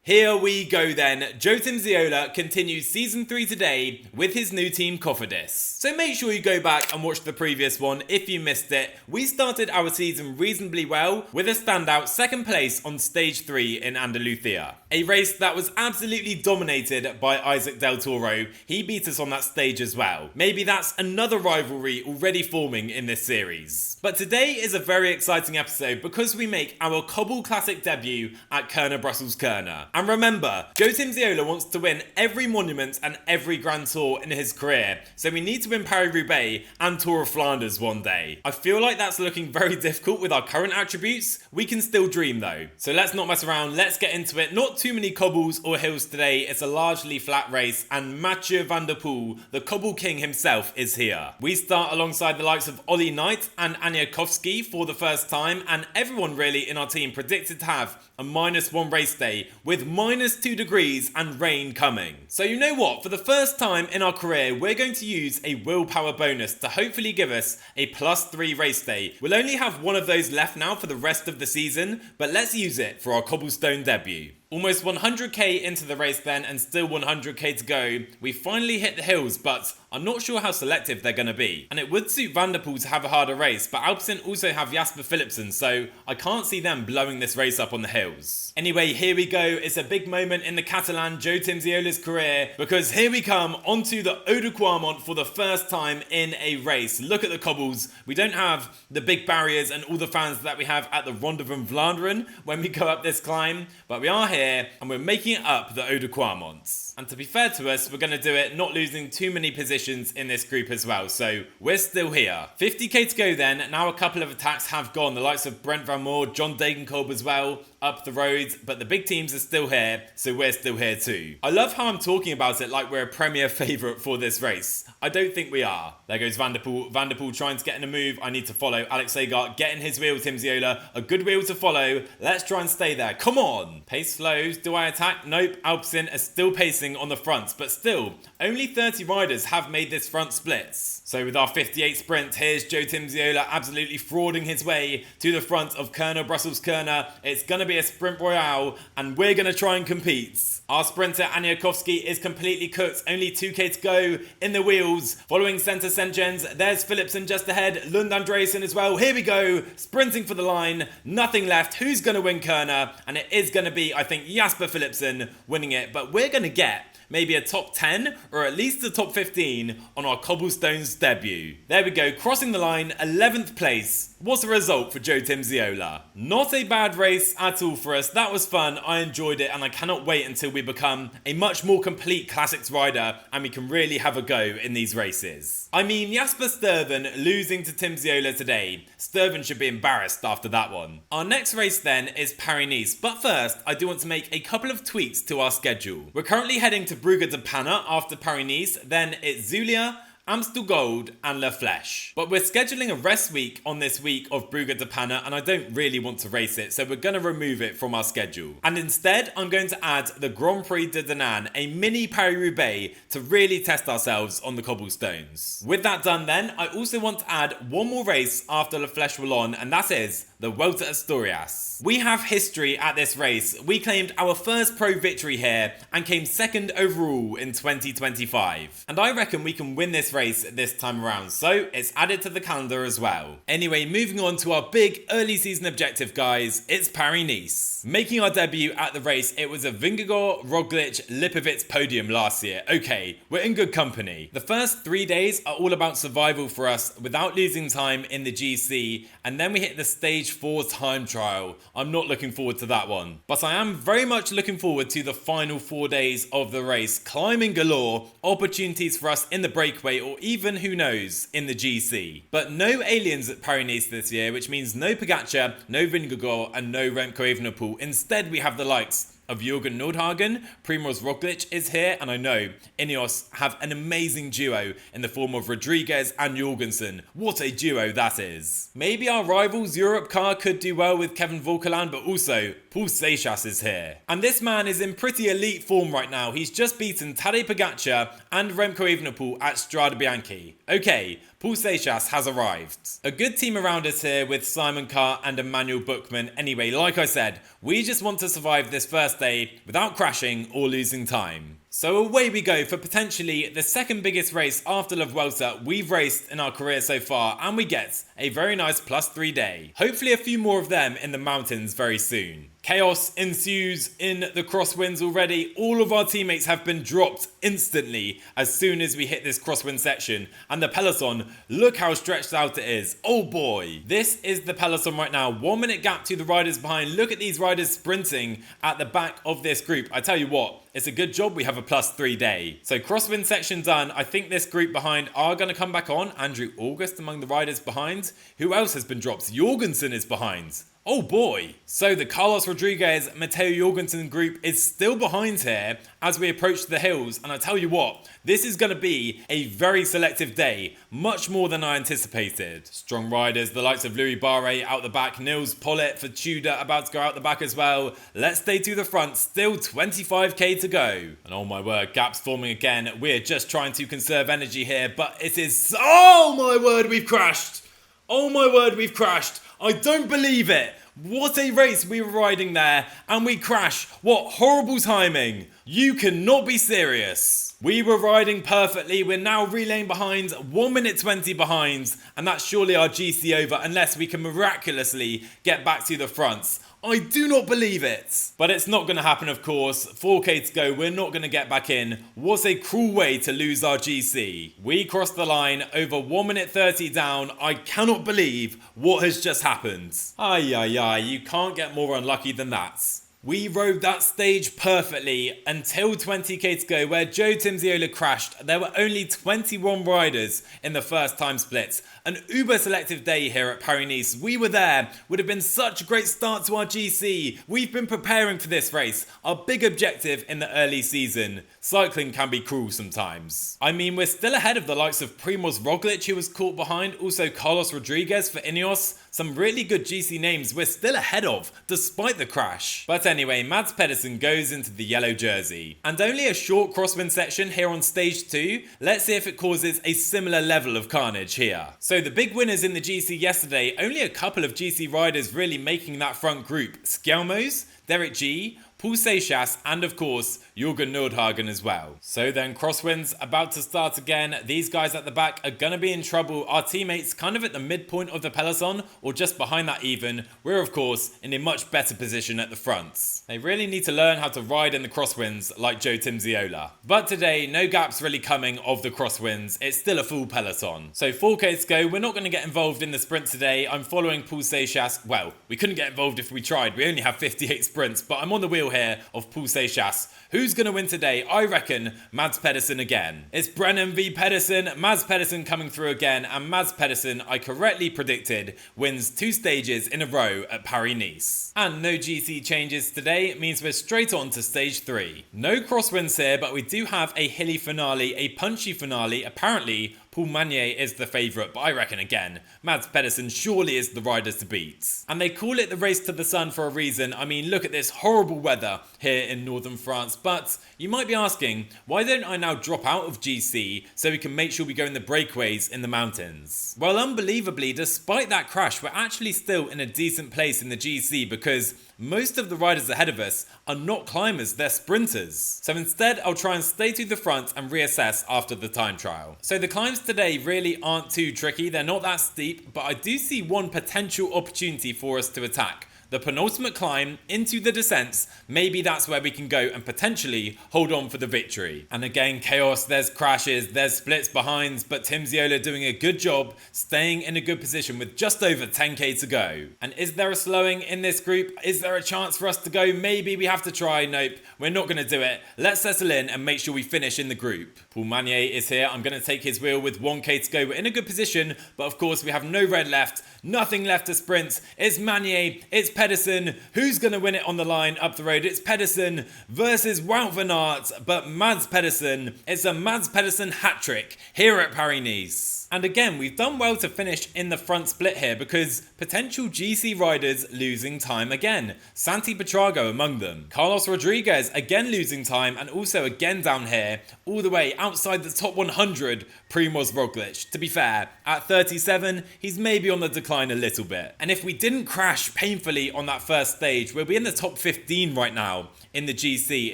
Here we go then. Joe Timmsiola continues Season 3 today with his new team Cofidis. So make sure you go back and watch the previous one if you missed it. We started our season reasonably well with a standout second place on Stage 3 in Andalusia. A race that was absolutely dominated by Isaac Del Toro. He beat us on that stage as well. Maybe that's another rivalry already forming in this series. But today is a very exciting episode because we make our Cobble Classic debut at Kerner Brussels Kerner. And remember, Joe Timmsiola wants to win every monument and every Grand Tour in his career, so we need to win Paris-Roubaix and Tour of Flanders one day. I feel like that's looking very difficult with our current attributes. We can still dream though. So let's not mess around, let's get into it. Not too many cobbles or hills today, it's a largely flat race, and Mathieu van der Poel, the cobble king himself, is here. We start alongside the likes of Ollie Knight and Enquiries for the first time, and everyone really in our team predicted to have a -1 race day with -2 degrees and rain coming. So you know what, for the first time in our career, we're going to use a willpower bonus to hopefully give us a +3 race day. We'll only have one of those left now for the rest of the season, but let's use it for our cobblestone debut. Almost 100k into the race then, and still 100k to go. We finally hit the hills, but I'm not sure how selective they're going to be. And it would suit Van der Poel to have a harder race, but Alpecin also have Jasper Philipsen, so I can't see them blowing this race up on the hills. Anyway, here we go. It's a big moment in the Catalan Joe Timmsiola's career, because here we come onto the Eau de Quarmont for the first time in a race. Look at the cobbles. We don't have the big barriers and all the fans that we have at the Ronde van Vlaanderen when we go up this climb, but we are here and we're making it up the Eau de Quarmont. And to be fair to us, we're going to do it not losing too many positions in this group as well, so we're still here. 50k to go then. Now a couple of attacks have gone, the likes of Brent Van Moor, John Degenkolb as well, up the roads, but the big teams are still here, so we're still here too. I love how I'm talking about it like we're a premier favourite for this race. I don't think we are. There goes Van der Poel. Van der Poel trying to get in a move. I need to follow. Alex Sagar, get in his wheel, Timmsiola. A good wheel to follow. Let's try and stay there. Come on. Pace slows. Do I attack? Nope. Alpecin are still pacing on the fronts, but still, only 30 riders have made this front splits. So with our 58 sprint, here's Joe Timmsiola absolutely frauding his way to the front of Kerner Brussels Kerner. It's going to be a sprint royale, and we're going to try and compete. Our sprinter Enquiries is completely cooked, only 2k to go in the wheels. Following centre St. Jens, there's Philipsen just ahead, Lund Andreasen as well. Here we go, sprinting for the line, nothing left. Who's going to win Kerner? And it is going to be, I think, Jasper Philipsen winning it, but we're going to get maybe a top 10 or at least a top 15 on our cobblestones debut. There we go, crossing the line, 11th place. What's the result for Joe Timmsiola? Not a bad race at all for us. That was fun, I enjoyed it, and I cannot wait until we become a much more complete classics rider and we can really have a go in these races. I mean, Jasper Stuyven losing to Timmsiola today. Stuyven should be embarrassed after that one. Our next race then is Paris-Nice, but first I do want to make a couple of tweaks to our schedule. We're currently heading to Brugge de Panne after Paris-Nice, then it's Zulia, Amstel Gold and La Flèche. But we're scheduling a rest week on this week of Brugge de Panne, and I don't really want to race it, so we're going to remove it from our schedule. And instead, I'm going to add the Grand Prix de Denain, a mini Paris-Roubaix, to really test ourselves on the cobblestones. With that done then, I also want to add one more race after La Flèche Wallonne, and that is the Vuelta a Asturias. We have history at this race. We claimed our first pro victory here and came second overall in 2025. And I reckon we can win this race this time around, so it's added to the calendar as well. Anyway, moving on to our big early season objective, guys. It's Paris-Nice. Making our debut at the race, it was a Vingegaard, Roglic, Lipovic podium last year. Okay, we're in good company. The first 3 days are all about survival for us without losing time in the GC, and then we hit the stage 4 time trial. I'm not looking forward to that one, but I am very much looking forward to the final 4 days of the race. Climbing galore, opportunities for us in the breakaway, or even, who knows, in the GC. But no aliens at Paris-Nice this year, which means no Pogacar, no Vingegaard and no Remco Evenepoel. Instead, we have the likes of Jürgen Nordhagen. Primoz Roglic is here, and I know Ineos have an amazing duo in the form of Rodriguez and Jorgensen. What a duo that is. Maybe our rivals Europe car could do well with Kevin Volkeland, but also Paul Seixas is here. And this man is in pretty elite form right now. He's just beaten Tadej Pogacar and Remco Evenepoel at Strade Bianchi. Okay, Paul Paul Seychelles has arrived. A good team around us here with Simon Carr and Emmanuel Bookman. Anyway, like I said, we just want to survive this first day without crashing or losing time. So away we go for potentially the second biggest race after La Vuelta we've raced in our career so far, and we get a very nice +3 day. Hopefully a few more of them in the mountains very soon. Chaos ensues in the crosswinds already. All of our teammates have been dropped instantly as soon as we hit this crosswind section. And the peloton, look how stretched out it is. Oh boy. This is the peloton right now. 1 minute gap to the riders behind. Look at these riders sprinting at the back of this group. I tell you what, it's a good job we have a +3 day. So crosswind section done. I think this group behind are going to come back on. Andrew August among the riders behind. Who else has been dropped? Jorgensen is behind. Oh boy. So the Carlos Rodriguez, Matteo Jorgensen group is still behind here as we approach the hills. And I tell you what, this is going to be a very selective day, much more than I anticipated. Strong riders, the likes of Louis Barre out the back, Nils Pollitt for Tudor about to go out the back as well. Let's stay to the front, still 25k to go. And oh my word, gaps forming again. We're just trying to conserve energy here, but it is... Oh my word, we've crashed. Oh my word, we've crashed. I don't believe it. What a race we were riding there, and we crash. What horrible timing. You cannot be serious. We were riding perfectly. We're now relaying behind, 1 minute 20 behind, and that's surely our GC over unless we can miraculously get back to the fronts. I do not believe it. But it's not going to happen, of course. 4k to go. We're not going to get back in. What a cruel way to lose our GC. We crossed the line over 1 minute 30 down. I cannot believe what has just happened. Ay, you can't get more unlucky than that. We rode that stage perfectly until 20k to go where Joe Timmsiola crashed. There were only 21 riders in the first time split. An uber selective day here at Paris-Nice. We were there. Would have been such a great start to our GC. We've been preparing for this race. Our big objective in the early season. Cycling can be cruel sometimes. I mean, we're still ahead of the likes of Primoz Roglic, who was caught behind. Also Carlos Rodriguez for Ineos. Some really good GC names we're still ahead of, despite the crash. But anyway, Mads Pedersen goes into the yellow jersey. And only a short crosswind section here on stage 2. Let's see if it causes a similar level of carnage here. So the big winners in the GC yesterday, only a couple of GC riders really making that front group. Skjelmos, Derek G, Paul Seychelles, and of course, Jürgen Nordhagen as well. So then crosswinds about to start again. These guys at the back are going to be in trouble. Our teammates kind of at the midpoint of the peloton, or just behind that even. We're of course in a much better position at the front. They really need to learn how to ride in the crosswinds like Joe Timmsiola. But today, no gaps really coming of the crosswinds. It's still a full peloton. So 4k to go. We're not going to get involved in the sprint today. I'm following Paul Seychelles. Well, we couldn't get involved if we tried. We only have 58 sprints, but I'm on the wheel here of Paul Seychelles. Who's going to win today? I reckon Mads Pedersen again. It's Brennan v Pedersen. Mads Pedersen coming through again, and Mads Pedersen, I correctly predicted, wins 2 stages in a row at Paris-Nice. And no GC changes today. It means we're straight on to stage 3. No crosswinds here, but we do have a hilly finale, a punchy finale. Apparently, Paul Magnier is the favourite, but I reckon again, Mads Pedersen surely is the rider to beat. And they call it the race to the sun for a reason. I mean, look at this horrible weather here in northern France. But you might be asking, why don't I now drop out of GC so we can make sure we go in the breakaways in the mountains? Well, unbelievably, despite that crash, we're actually still in a decent place in the GC because most of the riders ahead of us are not climbers, they're sprinters. So instead, I'll try and stay to the front and reassess after the time trial. So the climbs today really aren't too tricky, they're not that steep, but I do see one potential opportunity for us to attack. The penultimate climb into the descents, maybe that's where we can go and potentially hold on for the victory. And again, chaos, there's crashes, there's splits behinds, but Timmsiola doing a good job, staying in a good position with just over 10k to go. And is there a slowing in this group? Is there a chance for us to go? Maybe we have to try. Nope, we're not going to do it. Let's settle in and make sure we finish in the group. Paul Magnier is here. I'm going to take his wheel with 1k to go. We're in a good position, but of course we have no red left, nothing left to sprint. It's Magnier, it's Pedersen. Who's going to win it on the line up the road? It's Pedersen versus Wout van Aert, but Mads Pedersen. It's a Mads Pedersen hat-trick here at Paris-Nice. And again, we've done well to finish in the front split here because potential GC riders losing time again. Santi Petrago among them. Carlos Rodriguez again losing time, and also again down here, all the way outside the top 100, Primoz Roglic. To be fair, at 37, he's maybe on the decline a little bit. And if we didn't crash painfully on that first stage, we'll be in the top 15 right now in the GC.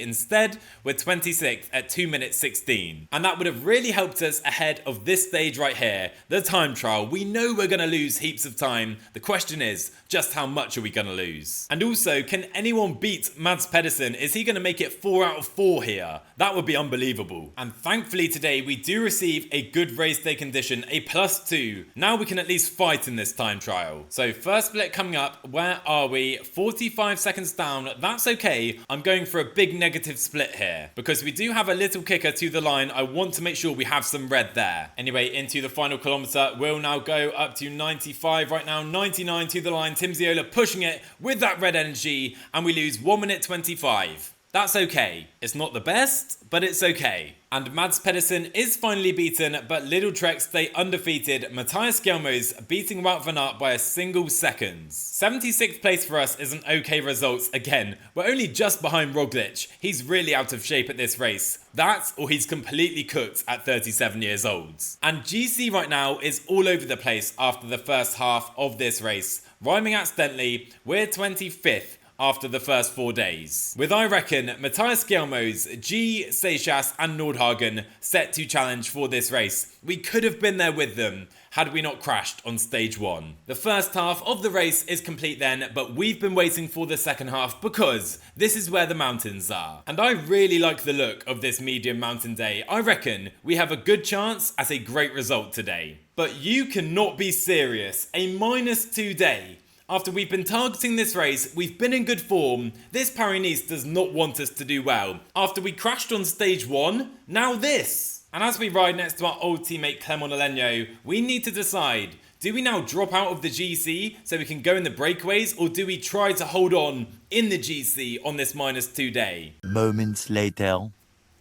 Instead, we're 26th at 2 minutes 16. And that would have really helped us ahead of this stage right here, the time trial. We know we're going to lose heaps of time. The question is, just how much are we going to lose? And also, can anyone beat Mads Pedersen? Is he going to make it 4 out of 4 here? That would be unbelievable. And thankfully today, we do receive a good race day condition, a +2. Now we can at least fight in this time trial. So first split coming up, where are we? 45 seconds down, that's okay. I'm going for a big negative split here because we do have a little kicker to the line. I want to make sure we have some red there. Anyway, into the final kilometre, we'll now go up to 95 right now, 99 to the line. Timmsiola pushing it with that red energy, and we lose 1 minute 25. That's okay. It's not the best, but it's okay. And Mads Pedersen is finally beaten, but Little Trek stay undefeated. Matthias Skjelmose beating Wout van Aert by a single second. 76th place for us is an okay result. Again, we're only just behind Roglic. He's really out of shape at this race. That, or he's completely cooked at 37 years old. And GC right now is all over the place after the first half of this race. Rhyming accidentally, we're 25th. After the first 4 days, with I reckon Matthias Skjelmose, G, Seychelles and Nordhagen set to challenge for this race. We could have been there with them had we not crashed on stage 1. The first half of the race is complete then, but we've been waiting for the second half because this is where the mountains are. And I really like the look of this medium mountain day. I reckon we have a good chance at a great result today. But you cannot be serious. A -2 day. After we've been targeting this race, we've been in good form. This Paris-Nice does not want us to do well. After we crashed on stage 1, now this. And as we ride next to our old teammate Clement Aleno, we need to decide, do we now drop out of the GC so we can go in the breakaways, or do we try to hold on in the GC on this -2 day? Moments later.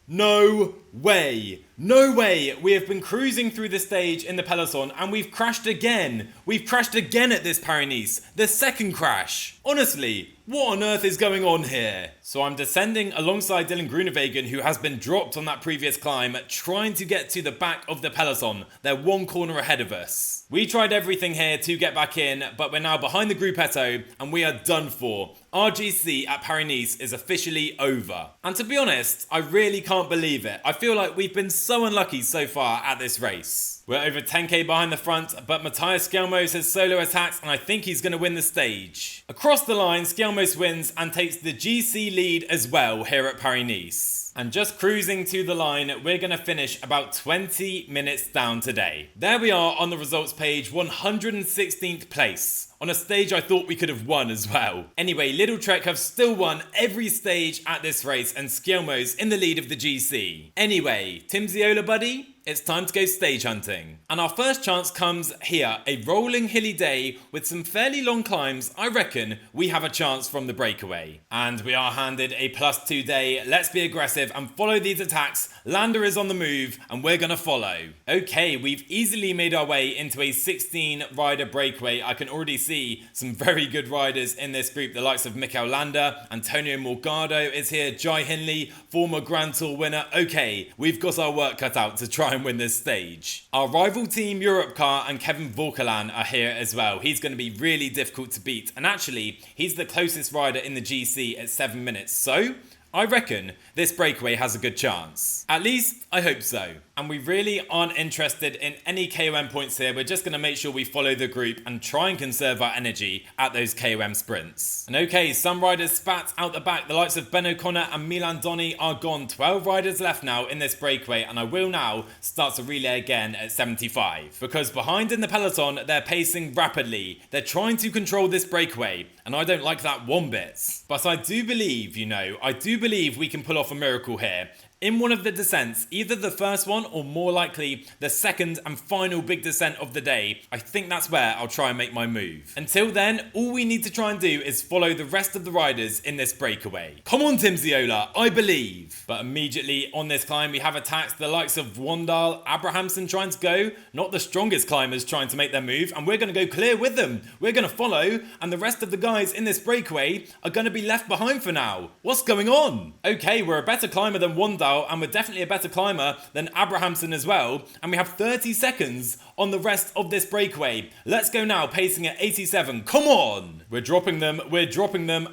No way. No way. We have been cruising through the stage in the peloton and we've crashed again. We've crashed again at this Paris-Nice. The second crash. Honestly, what on earth is going on here? So I'm descending alongside Dylan Groenewegen, who has been dropped on that previous climb, trying to get to the back of the peloton. They're 1 corner ahead of us. We tried everything here to get back in, but we're now behind the gruppetto and we are done for. Our GC at Paris-Nice is officially over. And to be honest, I really can't believe it. I feel like we've been so unlucky so far at this race. We're over 10k behind the front, but Matthias Skjelmose has solo attacked and I think he's going to win the stage. Across the line, Skjelmose wins and takes the GC lead as well here at Paris-Nice. And just cruising to the line, we're going to finish about 20 minutes down today. There we are on the results page, 116th place. On a stage I thought we could have won as well. Anyway, Little Trek have still won every stage at this race and Skjelmose in the lead of the GC. Anyway, Timmsiola buddy, it's time to go stage hunting. And our first chance comes here, a rolling hilly day with some fairly long climbs. I reckon we have a chance from the breakaway. And we are handed a +2 day. Let's be aggressive and follow these attacks. Lander is on the move and we're gonna follow. Okay, we've easily made our way into a 16 rider breakaway. I can already see some very good riders in this group, the likes of Mikel Landa, Antonio Morgado is here, Jai Hindley, former Grand Tour winner. Okay, we've got our work cut out to try and win this stage. Our rival team Europe Car and Kevin Vorkelan are here as well. He's going to be really difficult to beat, and actually he's the closest rider in the GC at 7 minutes, so I reckon this breakaway has a good chance. At least, I hope so. And we really aren't interested in any KOM points here. We're just going to make sure we follow the group and try and conserve our energy at those KOM sprints. And okay, some riders spat out the back. The likes of Ben O'Connor and Milan Donny are gone. 12 riders left now in this breakaway, and I will now start to relay again at 75. Because behind in the peloton, they're pacing rapidly. They're trying to control this breakaway, and I don't like that one bit. But I do believe, I do believe we can pull off a miracle here. in one of the descents, either the first one or more likely the second and final big descent of the day, I think that's where I'll try and make my move. Until then, all we need to try and do is follow the rest of the riders in this breakaway. Come on, Timmsiola, I believe. But immediately on this climb, we have attacked the likes of Wandal, Abrahamson trying to go, not the strongest climbers trying to make their move, and we're going to go clear with them. We're going to follow, and the rest of the guys in this breakaway are going to be left behind for now. What's going on? Okay, we're a better climber than Wandal, and we're definitely a better climber than Abrahamson as well, and we have 30 seconds on the rest of this breakaway. Let's go now, pacing at 87. Come on! We're dropping them.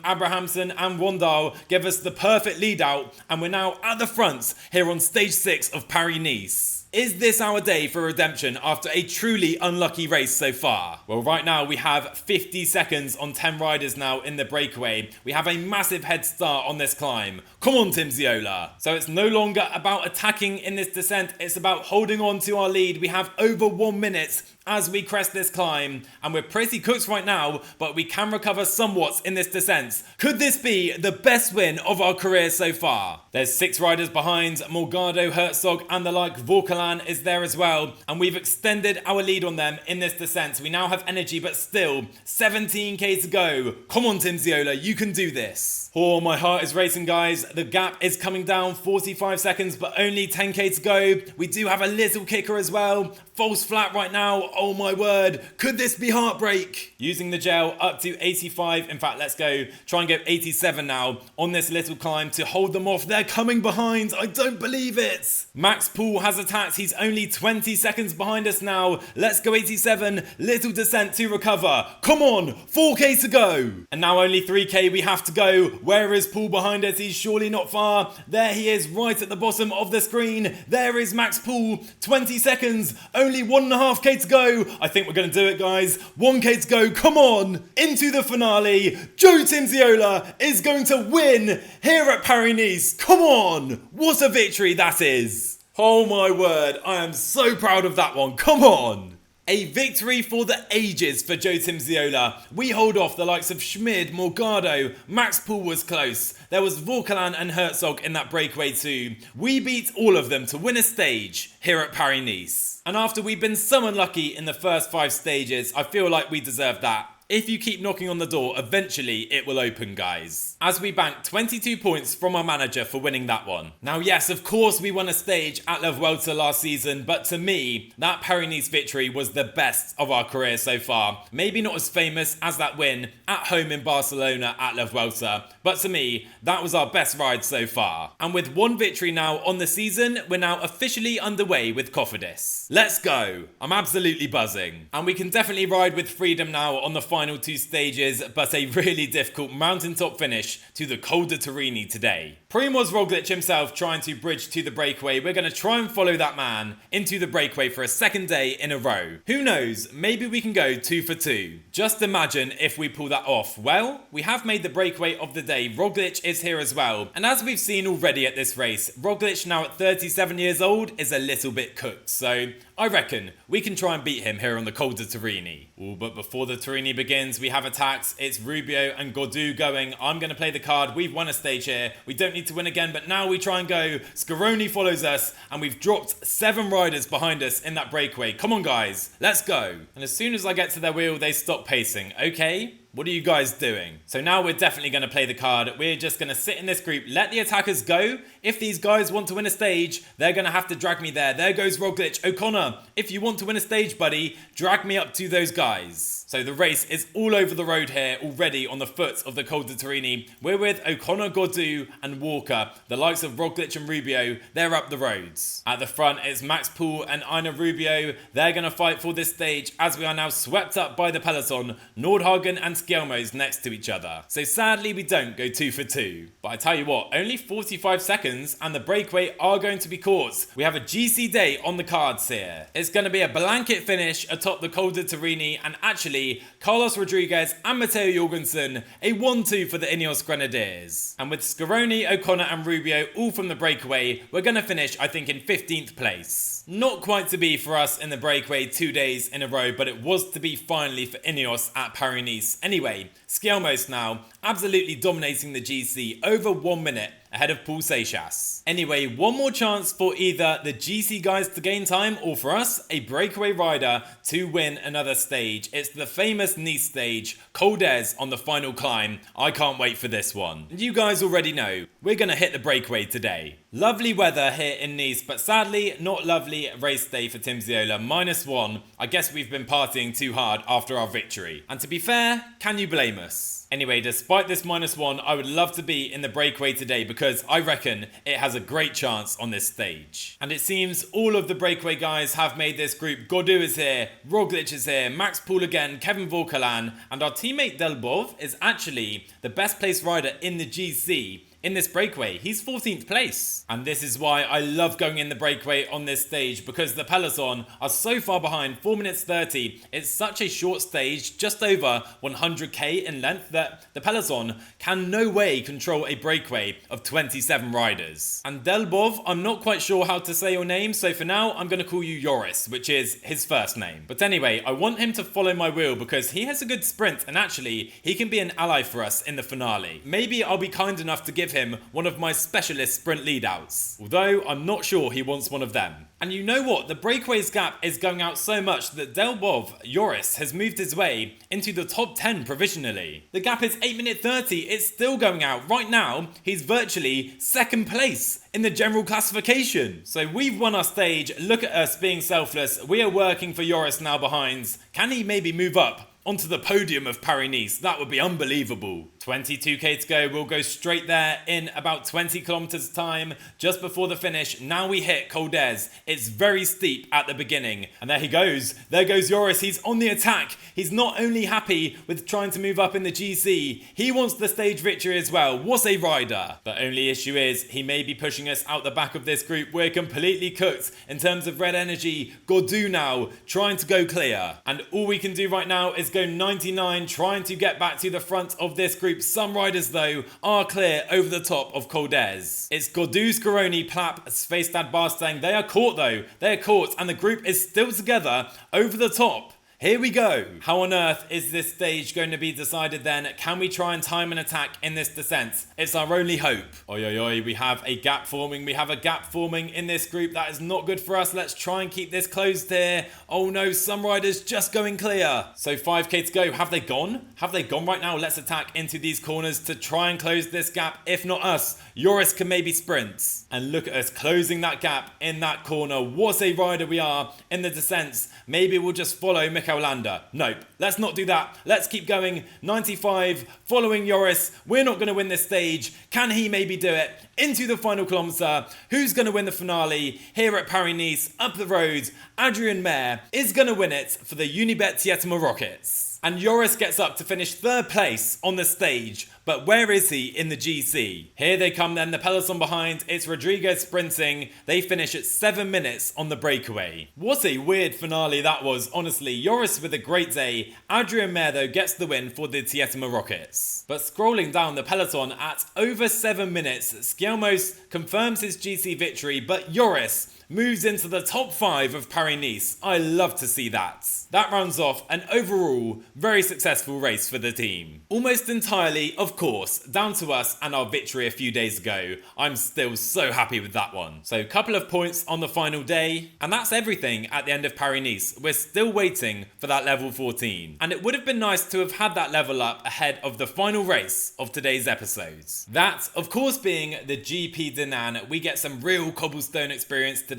Abrahamson and Wandal give us the perfect lead out, and we're now at the front here on stage 6 of Paris-Nice. Is this our day for redemption after a truly unlucky race so far? Well, right now we have 50 seconds on 10 riders now in the breakaway. We have a massive head start on this climb. Come on, Timmsiola. So it's no longer about attacking in this descent, it's about holding on to our lead. We have over 1 minute as we crest this climb, and we're pretty cooked right now, but we can recover somewhat in this descent. Could this be the best win of our career so far? There's 6 riders behind, Morgado, Herzog and the like. Vorkalan is there as well, and we've extended our lead on them in this descent. We now have energy, but still 17k to go. Come on, Timmsiola, you can do this. Oh, my heart is racing, guys. The gap is coming down, 45 seconds, but only 10k to go. We do have a little kicker as well. False flat right now. Oh my word. Could this be heartbreak? Using the gel up to 85. In fact, let's go try and go 87 now on this little climb to hold them off. They're coming behind. I don't believe it. Max Poole has attacked. He's only 20 seconds behind us now. Let's go 87. Little descent to recover. Come on. 4k to go. And now only 3k we have to go. Where is Poole behind us? He's surely not far. There he is, right at the bottom of the screen. There is Max Poole. 20 seconds. Only 1.5k to go. I think we're going to do it, guys. 1k to go. Come on. Into the finale. Joe Timmsiola is going to win here at Paris-Nice. Come on. What a victory that is. Oh my word. I am so proud of that one. Come on. A victory for the ages for Joe Timmsiola. We hold off the likes of Schmid, Morgado, Max Poole was close. There was Vorkalan and Herzog in that breakaway too. We beat all of them to win a stage here at Paris-Nice. And after we've been so unlucky in the first 5 stages, I feel like we deserve that. If you keep knocking on the door, eventually it will open, guys. As we bank 22 points from our manager for winning that one. Now, yes, of course we won a stage at La Vuelta last season, but to me, that Paris-Nice victory was the best of our career so far. Maybe not as famous as that win at home in Barcelona at La Vuelta, but to me, that was our best ride so far. And with 1 victory now on the season, we're now officially underway with Cofidis. Let's go. I'm absolutely buzzing. And we can definitely ride with freedom now on the final 2 stages, but a really difficult mountaintop finish to the Col de Turini today. Primoz Roglic himself trying to bridge to the breakaway. We're going to try and follow that man into the breakaway for a second day in a row. Who knows, maybe we can go 2 for 2. Just imagine if we pull that off. Well, we have made the breakaway of the day. Roglic is here as well. And as we've seen already at this race, Roglic now at 37 years old is a little bit cooked. So I reckon we can try and beat him here on the Col de Turini. Ooh, but before the Turini begins, we have attacks. It's Rubio and Gaudu going. I'm going to play the card. We've won a stage here. We don't need to win again, but now we try and go. Scaroni follows us, and we've dropped 7 riders behind us in that breakaway. Come on, guys. Let's go. And as soon as I get to their wheel, they stop pacing. Okay. What are you guys doing? So now we're definitely going to play the card. We're just going to sit in this group, let the attackers go. If these guys want to win a stage, they're going to have to drag me there. There goes Roglic. O'Connor, if you want to win a stage, buddy, drag me up to those guys. So the race is all over the road here already on the foot of the Col de Turini. We're with O'Connor, Gaudu and Walker. The likes of Roglic and Rubio, they're up the roads. At the front, it's Max Poole and Ina Rubio. They're going to fight for this stage as we are now swept up by the peloton. Nordhagen and Skjelmo's next to each other. So sadly, we don't go 2 for 2. But I tell you what, only 45 seconds and the breakaway are going to be caught. We have a GC day on the cards here. It's going to be a blanket finish atop the Col de Turini, and actually Carlos Rodriguez and Matteo Jorgensen, a 1-2 for the Ineos Grenadiers. And with Scaroni, O'Connor and Rubio all from the breakaway, we're going to finish, I think, in 15th place. Not quite to be for us in the breakaway 2 days in a row, but it was to be finally for Ineos at Paris-Nice. Anyway, Skielmos now absolutely dominating the GC over 1 minute ahead of Pro Cyclist. Anyway, one more chance for either the GC guys to gain time or for us, a breakaway rider, to win another stage. It's the famous Nice stage, Col d'Ez on the final climb. I can't wait for this one. And you guys already know, we're going to hit the breakaway today. Lovely weather here in Nice, but sadly not lovely race day for Timmsiola, -1. I guess we've been partying too hard after our victory. And to be fair, can you blame us? Anyway, despite this -1, I would love to be in the breakaway today because I reckon it has a great chance on this stage. And it seems all of the breakaway guys have made this group. Gaudu is here, Roglic is here, Max Poole again, Kevin Vorkalan, and our teammate Delbov is actually the best placed rider in the GC. In this breakaway, he's 14th place. And this is why I love going in the breakaway on this stage, because the peloton are so far behind, 4 minutes 30. It's such a short stage, just over 100k in length, that the peloton can no way control a breakaway of 27 riders. And Delbov, I'm not quite sure how to say your name, so for now I'm going to call you Joris, which is his first name. But anyway, I want him to follow my wheel because he has a good sprint, and actually he can be an ally for us in the finale. Maybe I'll be kind enough to give him one of my specialist sprint leadouts, although I'm not sure he wants one of them. And you know what? The breakaways gap is going out so much that Delbov, Joris, has moved his way into the top 10 provisionally. The gap is 8 minute 30. It's still going out. Right now, he's virtually second place in the general classification. So we've won our stage. Look at us being selfless. We are working for Joris now behind. Can he maybe move up onto the podium of Paris-Nice? That would be unbelievable. 22k to go. We'll go straight there in about 20 kilometers time just before the finish. Now we hit Col d'Ez. It's very steep at the beginning. And there he goes. There goes Joris. He's on the attack. He's not only happy with trying to move up in the GC, he wants the stage victory as well. What a rider. The only issue is he may be pushing us out the back of this group. We're completely cooked in terms of red energy. Gaudu now trying to go clear. And all we can do right now is go 99, trying to get back to the front of this group. Some riders though are clear over the top of Col d'Ez. It's Gaudu, Scaroni, Plapp, Svestad, Barstang. They are caught though. They're caught and the group is still together over the top. Here we go. How on earth is this stage going to be decided then? Can we try and time an attack in this descent? It's our only hope. Oi, oi, oi. We have a gap forming. We have a gap forming in this group. That is not good for us. Let's try and keep this closed here. Oh no, some riders just going clear. So 5k to go. Have they gone? Have they gone right now? Let's attack into these corners to try and close this gap. If not us, Joris can maybe sprint. And look at us closing that gap in that corner. What a rider we are in the descents. Maybe we'll just follow Mikel Landa. Nope, let's not do that. Let's keep going. 95, following Joris. We're not going to win this stage. Can he maybe do it? Into the final kilometre. Who's going to win the finale here at Paris-Nice? Up the road, Adrien Mayer is going to win it for the Unibet Tietema Rockets. And Joris gets up to finish 3rd place on the stage. But where is he in the GC? Here they come then, the peloton behind. It's Rodriguez sprinting. They finish at 7 minutes on the breakaway. What a weird finale that was, honestly. Joris with a great day. Adrien Mayer though gets the win for the Tietema Rockets. But scrolling down the peloton at over 7 minutes, Skielmos confirms his GC victory, but Joris moves into the top 5 of Paris-Nice. I love to see that. That rounds off an overall very successful race for the team. Almost entirely, of course, down to us and our victory a few days ago. I'm still so happy with that one. So a couple of points on the final day, and that's everything at the end of Paris-Nice. We're still waiting for that level 14. And it would have been nice to have had that level up ahead of the final race of today's episodes. That, of course, being the GP Dinan. We get some real cobblestone experience today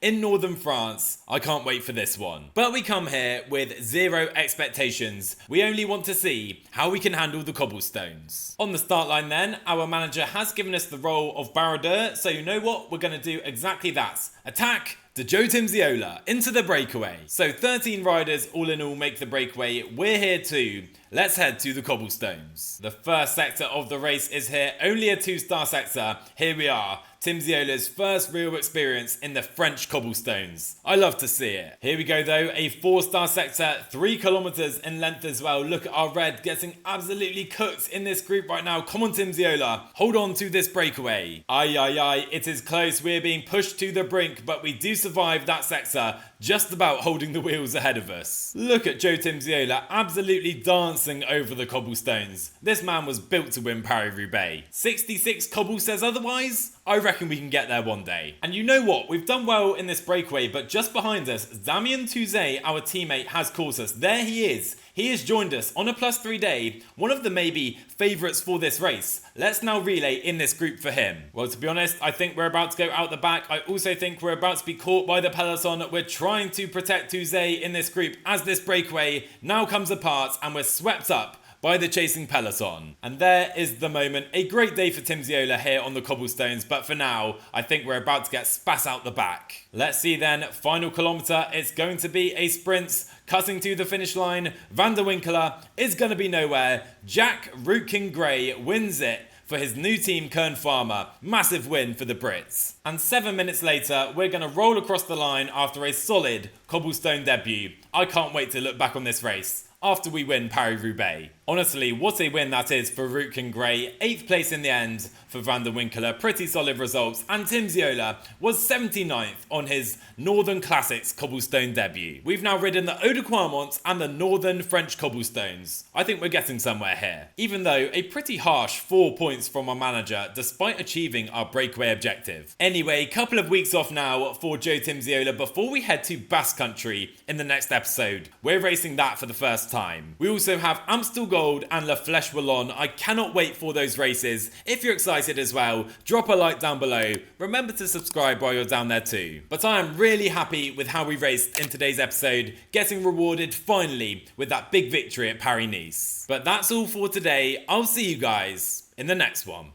in northern France. I can't wait for this one. But we come here with zero expectations. We only want to see how we can handle the cobblestones. On the start line then, our manager has given us the role of baroudeur, so you know what? We're going to do exactly that. Attack to Joe Timmsiola into the breakaway. So 13 riders all in all make the breakaway. We're here too. Let's head to the cobblestones. The first sector of the race is here. Only a 2-star sector. Here we are. Timmsiola's first real experience in the French cobblestones. I love to see it. Here we go though, a 4-star sector, 3 kilometers in length as well. Look at our red getting absolutely cooked in this group right now. Come on Timmsiola, hold on to this breakaway. Aye, aye, aye, it is close. We're being pushed to the brink, but we do survive that sector, just about holding the wheels ahead of us. Look at Joe Timmsiola absolutely dancing over the cobblestones. This man was built to win Paris-Roubaix. 66 cobble says otherwise? I reckon we can get there one day. And you know what? We've done well in this breakaway, but just behind us, Damien Touzé, our teammate, has caught us. There he is. He has joined us on a +3 day, one of the maybe favourites for this race. Let's now relay in this group for him. Well, to be honest, I think we're about to go out the back. I also think we're about to be caught by the peloton. We're trying to protect Touzé in this group as this breakaway now comes apart and we're swept up by the chasing peloton. And there is the moment. A great day for Timmsiola here on the cobblestones, but for now, I think we're about to get spat out the back. Let's see then, final kilometre, it's going to be a sprint. Cutting to the finish line, Van der Winkler is going to be nowhere. Jack Rootkin Gray wins it for his new team, Kern Pharma. Massive win for the Brits. And 7 minutes later, we're going to roll across the line after a solid cobblestone debut. I can't wait to look back on this race after we win Paris-Roubaix. Honestly, what a win that is for Rootkin Gray. 8th place in the end for Van der Winkler. Pretty solid results. And Timmsiola was 79th on his Northern Classics cobblestone debut. We've now ridden the Eau de Quermont and the Northern French cobblestones. I think we're getting somewhere here. Even though a pretty harsh 4 points from our manager despite achieving our breakaway objective. Anyway, couple of weeks off now for Joe Timmsiola before we head to Basque Country in the next episode. We're racing that for the first time. We also have Amstel Gold and La Flèche Wallonne. I cannot wait for those races. If you're excited as well, drop a like down below. Remember to subscribe while you're down there too. But I am really happy with how we raced in today's episode, getting rewarded finally with that big victory at Paris-Nice. But that's all for today. I'll see you guys in the next one.